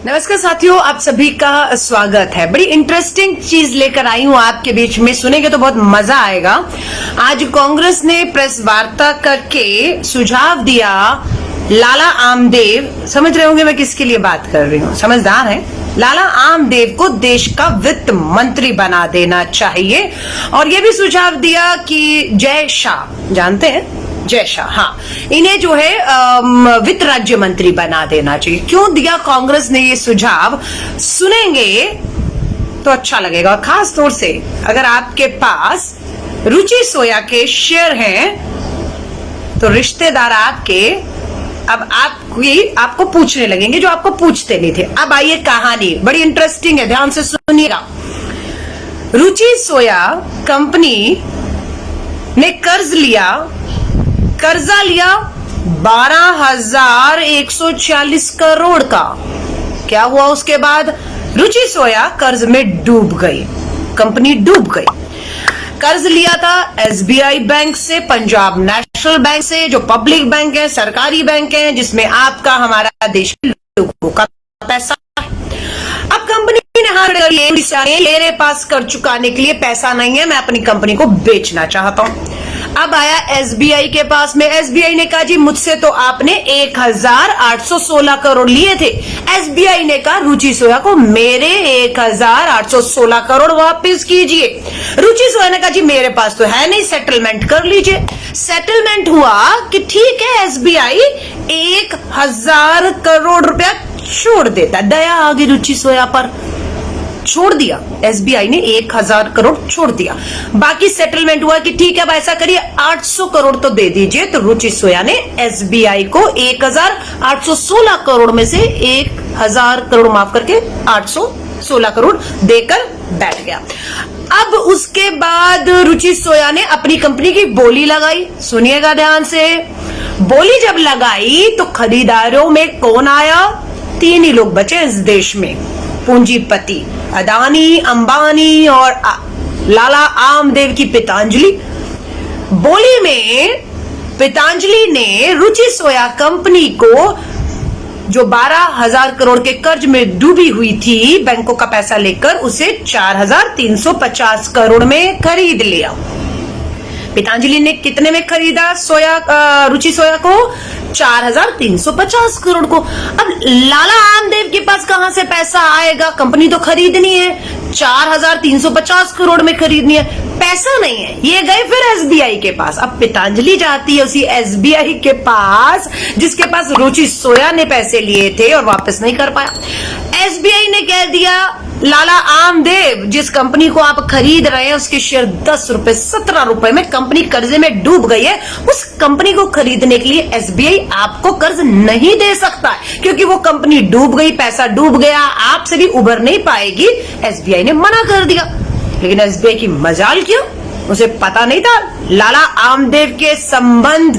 नमस्कार साथियों, आप सभी का स्वागत है। बड़ी इंटरेस्टिंग चीज लेकर आई हूं आपके बीच में, सुनेंगे तो बहुत मजा आएगा। आज कांग्रेस ने प्रेस वार्ता करके सुझाव दिया। लाला आमदेव, समझ रहे होंगे मैं किसके लिए बात कर रही हूँ, समझदार है। लाला आमदेव को देश का वित्त मंत्री बना देना चाहिए। और ये भी सुझाव दिया कि जय शाह, जानते हैं जय शाह, हाँ, इन्हें जो है वित्त राज्य मंत्री बना देना चाहिए। क्यों दिया कांग्रेस ने ये सुझाव, सुनेंगे तो अच्छा लगेगा। खास तौर से अगर आपके पास रुचि सोया के शेयर हैं तो रिश्तेदार आपके अब आपको पूछने लगेंगे जो आपको पूछते नहीं थे। अब आइए, कहानी बड़ी इंटरेस्टिंग है, ध्यान से सुनिएगा। रुचि सोया कंपनी ने कर्जा लिया 12,140 करोड़ का। क्या हुआ उसके बाद? रुचि सोया कर्ज में डूब गई, कंपनी डूब गई। कर्ज लिया था एसबीआई बैंक से, पंजाब नेशनल बैंक से, जो पब्लिक बैंक है, सरकारी बैंक है, जिसमें आपका हमारा देश के लोगों का पैसा है। अब कंपनी ने हार कर मेरे पास कर्ज चुकाने के लिए पैसा नहीं है, मैं अपनी कंपनी को बेचना चाहता हूं। अब आया एसबीआई के पास में। एसबीआई ने कहा जी मुझसे तो आपने 1,816 करोड़ लिए थे। एसबीआई ने कहा रुचि सोया को मेरे 1,816 करोड़ वापस कीजिए। रुचि सोया ने कहा जी मेरे पास तो है नहीं, सेटलमेंट कर लीजिए। सेटलमेंट हुआ कि ठीक है, एसबीआई 1,000 करोड़ रुपया छोड़ देता। दया आ गई रुचि सोया पर, छोड़ दिया। एसबीआई ने 1,000 करोड़ छोड़ दिया। बाकी सेटलमेंट हुआ कि ठीक है, अब ऐसा करिए 800 करोड़ तो दे दीजिए। तो रुचि सोया ने एसबीआई को 1,816 करोड़ में से 1,000 करोड़ माफ करके 816 करोड़ देकर बैठ गया। अब उसके बाद रुचि सोया ने अपनी कंपनी की बोली लगाई, सुनिएगा ध्यान से। बोली जब लगाई तो खरीदारों में कौन आया? 3 ही लोग बचे इस देश में, पूंजीपति अदानी, अंबानी और लाला आमदेव की पतंजलि। बोली में पतंजलि ने रुचि सोया कंपनी को, जो 12,000 करोड़ के कर्ज में डूबी हुई थी बैंकों का पैसा लेकर, उसे 4,350 करोड़ में खरीद लिया। पतंजलि ने कितने में खरीदा रुचि सोया को? 4,350 करोड़ को। अब लाला आमदेव के पास कहां से पैसा आएगा? कंपनी तो खरीदनी है, 4,350 करोड़ में खरीदनी है, पैसा नहीं है। ये गए फिर एसबीआई के पास। अब पतंजलि जाती है उसी एसबीआई के पास जिसके पास रुचि सोया ने पैसे लिए थे और वापस नहीं कर पाया। एसबीआई ने कह दिया लाला आमदेव, जिस कंपनी को आप खरीद रहे हैं उसके शेयर 10 रुपए 17 रुपए में, कंपनी कर्जे में डूब गई है। उस कंपनी को खरीदने के लिए एसबीआई आपको कर्ज नहीं दे सकता है, क्योंकि वो कंपनी डूब गई, पैसा डूब गया, आपसे भी उबर नहीं पाएगी। एसबीआई ने मना कर दिया। लेकिन एसबीआई की मजाल क्यों, उसे पता नहीं था लाला आमदेव के संबंध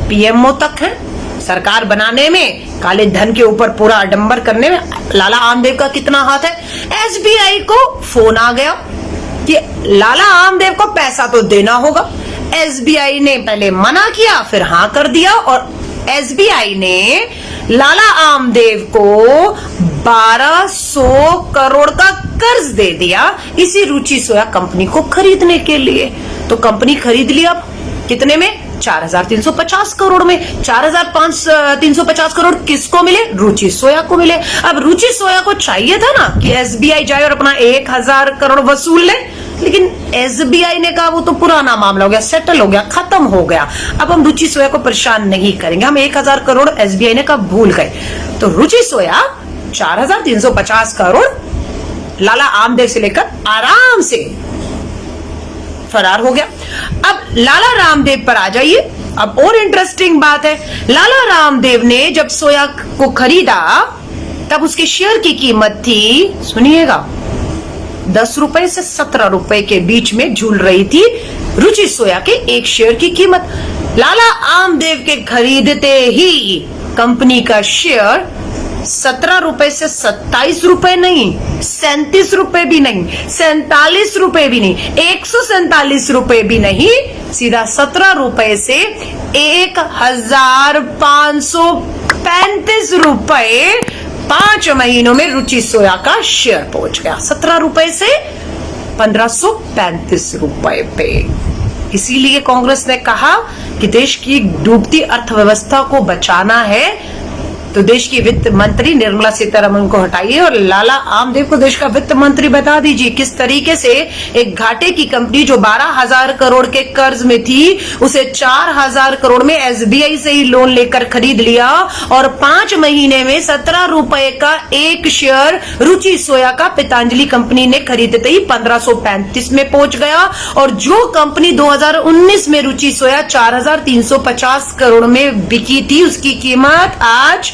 पीएमओ तक है। सरकार बनाने में, काले धन के ऊपर पूरा आडंबर करने में लाला आमदेव का कितना हाथ है। एसबीआई को फोन आ गया कि लाला आमदेव को पैसा तो देना होगा। एसबीआई ने पहले मना किया, फिर हाँ कर दिया, और एसबीआई ने लाला आमदेव को 1,200 करोड़ का कर्ज दे दिया इसी रुचि सोया कंपनी को खरीदने के लिए। तो कंपनी खरीद लिया कितने में? 4,350 करोड़ में। 4,350 करोड़ किसको मिले? रुचि सोया को मिले। अब रुचि सोया को चाहिए था ना कि एसबीआई जाए और अपना 1,000 करोड़ वसूल ले, लेकिन एसबीआई ने कहा वो तो पुराना मामला हो गया, सेटल हो गया, खत्म हो गया, अब हम रुचि सोया को परेशान नहीं करेंगे, हम 1,000 करोड़ एसबीआई ने कहा भूल गए। तो रुचि सोया 4,350 करोड़ लाला आमदेव से लेकर आराम से फरार हो गया। अब लाला रामदेव पर आ जाइए। अब और इंटरेस्टिंग बात है, लाला रामदेव ने जब सोया को खरीदा तब उसके शेयर की कीमत थी, सुनिएगा, 10 रुपए से 17 रुपए के बीच में झूल रही थी रुचि सोया के एक शेयर की कीमत। लाला आमदेव के खरीदते ही कंपनी का शेयर 17 रुपए से 27 रुपए नहीं, 37 रुपए भी नहीं, 47 रुपए भी नहीं, 147 रुपए भी नहीं, सीधा 17 रुपए से 1,535 रुपए 5 महीनों में रुचि सोया का शेयर पहुंच गया 17 रुपए से 1535 रुपए पे। इसीलिए कांग्रेस ने कहा कि देश की डूबती अर्थव्यवस्था को बचाना है तो देश की वित्त मंत्री निर्मला सीतारमण को हटाइए और लाला आमदेव को देश का वित्त मंत्री बता दीजिए। किस तरीके से एक घाटे की कंपनी जो 12,000 करोड़ के कर्ज में थी उसे 4,000 करोड़ में एसबीआई से ही लोन लेकर खरीद लिया और 5 महीने में 17 रुपए का एक शेयर रुचि सोया का पतंजलि कंपनी ने खरीदते ही 1535 में पहुंच गया। और जो कंपनी 2019 में रुचि सोया 4,350 करोड़ में बिकी थी उसकी कीमत आज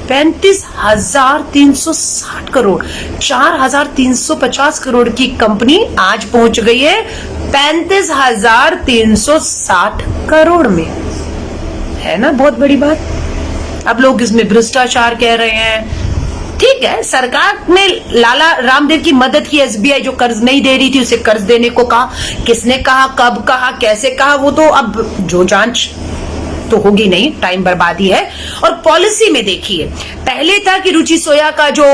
35,360 करोड़ 4,350 करोड़ की कंपनी आज पहुंच गई है 35,360 करोड़ में। है ना बहुत बड़ी बात। अब लोग इसमें भ्रष्टाचार कह रहे हैं। ठीक है, सरकार ने लाला रामदेव की मदद की। एसबीआई जो कर्ज नहीं दे रही थी उसे कर्ज देने को कहा। किसने कहा, कब कहा, कैसे कहा, वो तो अब जो जांच तो होगी नहीं, टाइम बर्बादी है। और पॉलिसी में देखिए, पहले था कि रुचि सोया का जो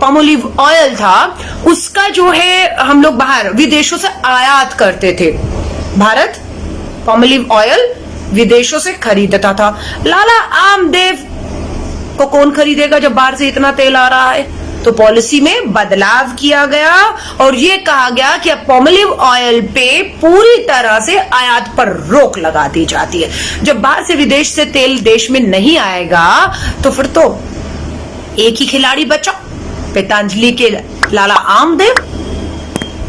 पामोलिव ऑयल था उसका जो है हम लोग बाहर विदेशों से आयात करते थे। भारत पामोलिव ऑयल विदेशों से खरीदता था। लाला आमदेव को कौन खरीदेगा जब बाहर से इतना तेल आ रहा है? तो पॉलिसी में बदलाव किया गया और ये कहा गया कि अब पामोलिव ऑयल पे पूरी तरह से आयात पर रोक लगा दी जाती है। जब बाहर से विदेश से तेल देश में नहीं आएगा तो फिर तो एक ही खिलाड़ी बचा, पतंजलि के लाला आमदेव।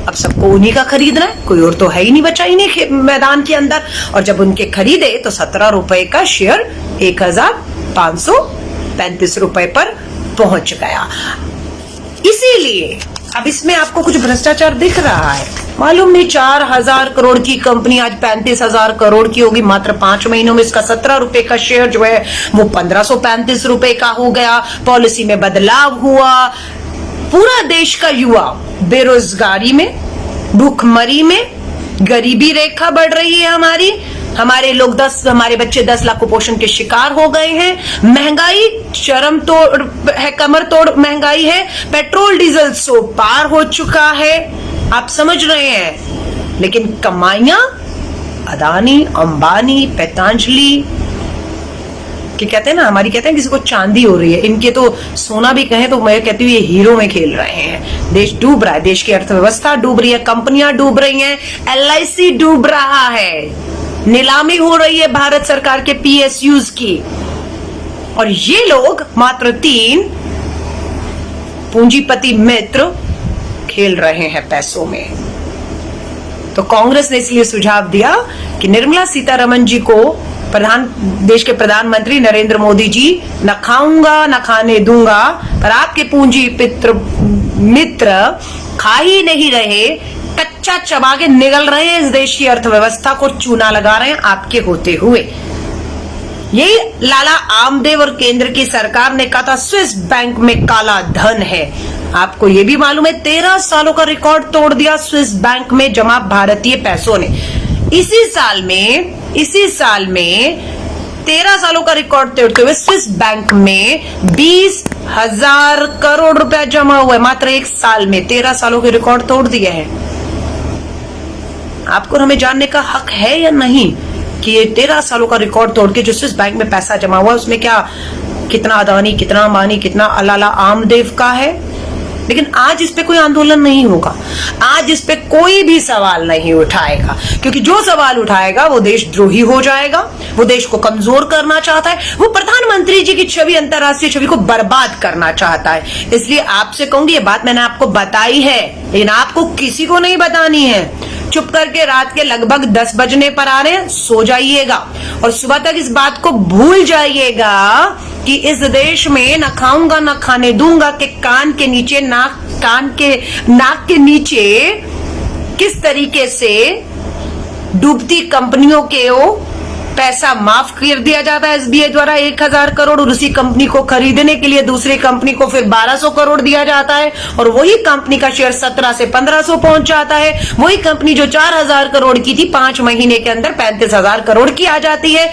अब सबको उन्हीं का खरीदना है, कोई और तो है ही नहीं बचा इन्हीं मैदान के अंदर। और जब उनके खरीदे तो 17 रुपए का शेयर 1,535 रुपए पर पहुंच गया। इसीलिए अब इसमें आपको कुछ भ्रष्टाचार दिख रहा है, मालूम नहीं। 4,000 करोड़ की कंपनी आज 35,000 करोड़ की होगी मात्र 5 महीनों में। इसका 17 रुपए का शेयर जो है वो 1,535 रुपए का हो गया। पॉलिसी में बदलाव हुआ। पूरा देश का युवा बेरोजगारी में, भूखमरी में, गरीबी रेखा बढ़ रही है हमारे बच्चे 10 लाख कुपोषण के शिकार हो गए हैं। महंगाई चरम तोड़ है, कमर तोड़ महंगाई है। पेट्रोल डीजल 100 पार हो चुका है, आप समझ रहे हैं। लेकिन कमाइयां अदानी, अंबानी, पतंजलि कि कहते हैं ना, हमारी कहते हैं किसी को चांदी हो रही है, इनके तो सोना भी कहें तो मैं कहती हूँ ये हीरो में खेल रहे हैं। देश डूब रहा है, देश की अर्थव्यवस्था डूब रही है, कंपनियां डूब रही हैं, एलआईसी डूब रहा है, नीलामी हो रही है भारत सरकार के पीएसयूज की। और ये लोग मात्र 3 पूंजीपति मित्र खेल रहे हैं पैसों में। तो कांग्रेस ने इसलिए सुझाव दिया कि निर्मला सीतारमण जी को देश के प्रधानमंत्री नरेंद्र मोदी जी, न खाऊंगा न खाने दूंगा, पर आपके पूंजी मित्र खा ही नहीं रहे, कच्चा चबा के निगल रहे हैं, इस देश की अर्थव्यवस्था को चूना लगा रहे हैं आपके होते हुए। यही लाला आमदेव और केंद्र की सरकार ने कहा था स्विस बैंक में काला धन है। आपको ये भी मालूम है 13 सालों का रिकॉर्ड तोड़ दिया स्विस बैंक में जमा भारतीय पैसों ने। इसी साल में 13 सालों का रिकॉर्ड तोड़ते हुए स्विस बैंक में 20,000 करोड़ रुपया जमा हुआ है। मात्र 1 साल में 13 सालों के रिकॉर्ड तोड़ दिए हैं। आपको हमें जानने का हक है या नहीं कि ये 13 सालों का रिकॉर्ड तोड़ के जो स्विस बैंक में पैसा जमा हुआ उसमें कितना अदानी, कितना अंबानी, कितना लाला आमदेव का है। लेकिन आज इस पे कोई आंदोलन नहीं होगा, आज इस पे कोई भी सवाल नहीं उठाएगा, क्योंकि जो सवाल उठाएगा वो देशद्रोही हो जाएगा, वो देश को कमजोर करना चाहता है, वो प्रधानमंत्री जी की छवि, अंतर्राष्ट्रीय छवि को बर्बाद करना चाहता है। इसलिए आपसे कहूंगी, ये बात मैंने आपको बताई है, लेकिन आपको किसी को नहीं बतानी है। चुप करके रात के लगभग 10 बजने पर आ रहे हैं, सो जाइएगा और सुबह तक इस बात को भूल जाइएगा कि इस देश में न खाऊंगा न खाने दूंगा के कान के नीचे, नाक के नीचे किस तरीके से डूबती कंपनियों के पैसा माफ कर दिया जाता है एसबीआई द्वारा 1000 करोड़, और उसी कंपनी को खरीदने के लिए दूसरी कंपनी को फिर 1200 करोड़ दिया जाता है, और वही कंपनी का शेयर 17 से 1500 पहुंच जाता है। वही कंपनी जो 4000 करोड़ की थी 5 महीने के अंदर 35,000 करोड़ की आ जाती है।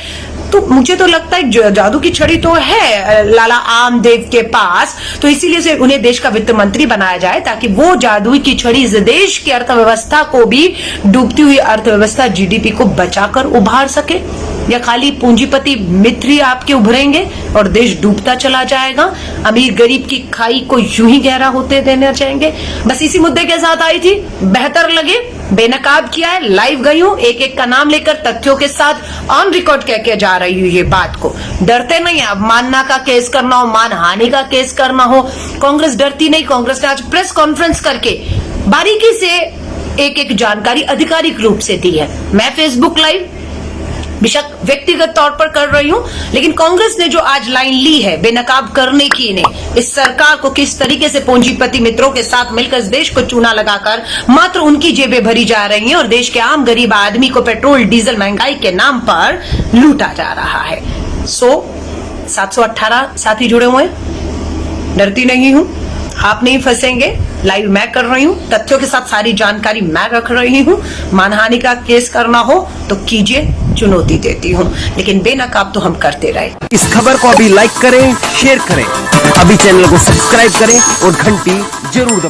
तो मुझे तो लगता है जादू की छड़ी तो है लाला आमदेव के पास, तो इसीलिए से उन्हें देश का वित्त मंत्री बनाया जाए, ताकि वो जादुई की छड़ी इस देश की अर्थव्यवस्था को भी, डूबती हुई अर्थव्यवस्था जीडीपी को बचाकर उभार सके। या खाली पूंजीपति मित्र ही आपके उभरेंगे और देश डूबता चला जाएगा? अमीर गरीब की खाई को यूं ही गहरा होते देना चाहेंगे? बस इसी मुद्दे के साथ आई थी, बेहतर लगे बेनकाब किया है, लाइव गई हूं, एक एक का नाम लेकर तथ्यों के साथ ऑन रिकॉर्ड कह के जा रही हूं ये बात को। डरते नहीं, अवमानना का केस करना हो, मानहानि का केस करना हो, कांग्रेस डरती नहीं। कांग्रेस ने आज प्रेस कॉन्फ्रेंस करके बारीकी से एक एक जानकारी आधिकारिक रूप से दी है। मैं फेसबुक लाइव बेशक व्यक्तिगत तौर पर कर रही हूं, लेकिन कांग्रेस ने जो आज लाइन ली है बेनकाब करने की, ने इस सरकार को किस तरीके से पूंजीपति मित्रों के साथ मिलकर इस देश को चूना लगाकर मात्र उनकी जेबें भरी जा रही हैं और देश के आम गरीब आदमी को पेट्रोल डीजल महंगाई के नाम पर लूटा जा रहा है। 718 साथी जुड़े हुए हैं, डरती नहीं हूं, आप नहीं फंसेंगे। लाइव मैं कर रही हूं, तथ्यों के साथ सारी जानकारी मैं रख रही हूं। मानहानि का केस करना हो तो कीजिए, चुनौती देती हूं, लेकिन बेनकाब तो हम करते रहे। इस खबर को अभी लाइक करें, शेयर करें, अभी चैनल को सब्सक्राइब करें और घंटी जरूर दबाएं।